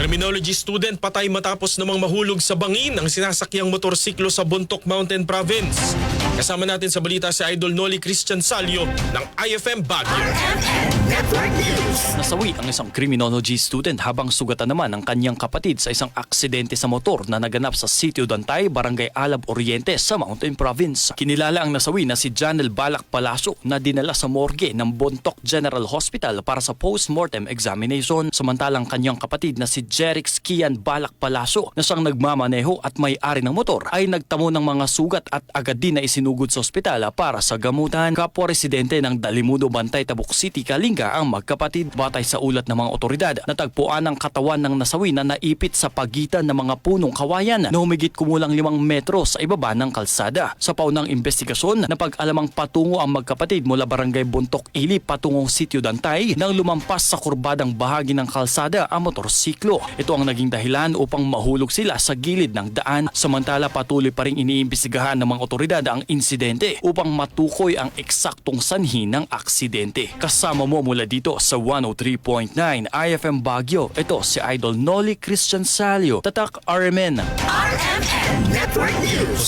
Criminology student patay matapos namang mahulog sa bangin ang sinasakyang motorsiklo sa Bontoc Mountain Province. Kasama natin sa balita si Idol Noli Christian Salio ng IFM Baguio. Nasawi ang isang criminology student habang sugatan naman ang kanyang kapatid sa isang aksidente sa motor na naganap sa Sitio Dantay, Barangay Alab Oriente sa Mountain Province. Kinilala ang nasawi na si Janel Balak Palacio na dinala sa morgue ng Bontoc General Hospital para sa post-mortem examination. Samantalang kanyang kapatid na si Jerix Kian Balak Palacio na siyang nagmamaneho at may-ari ng motor ay nagtamo ng mga sugat at agad din na isinugod sa ospital para sa gamutan. Kapwa residente ng Dalimudo, Bantay, Tabuk City, Kalinga ang magkapatid. Batay sa ulat ng mga otoridad, natagpuan ang katawan ng nasawi na naipit sa pagitan ng mga punong kawayan na humigit kumulang 5 metro sa ibaba ng kalsada. Sa paunang investigasyon, napag-alamang patungo ang magkapatid mula Barangay Bontoc Ili patungong Sitio Dantay nang lumampas sa kurbadang bahagi ng kalsada ang motorsiklo. Ito ang naging dahilan upang mahulog sila sa gilid ng daan. Samantala, patuloy pa rin iniimbestigahan ng mga otoridad ang insidente upang matukoy ang eksaktong sanhi ng aksidente. Kasama mo mula dito sa 103.9 IFM Baguio, ito si Idol Noli Christian Salio, Tatak RMN. RMN Network News.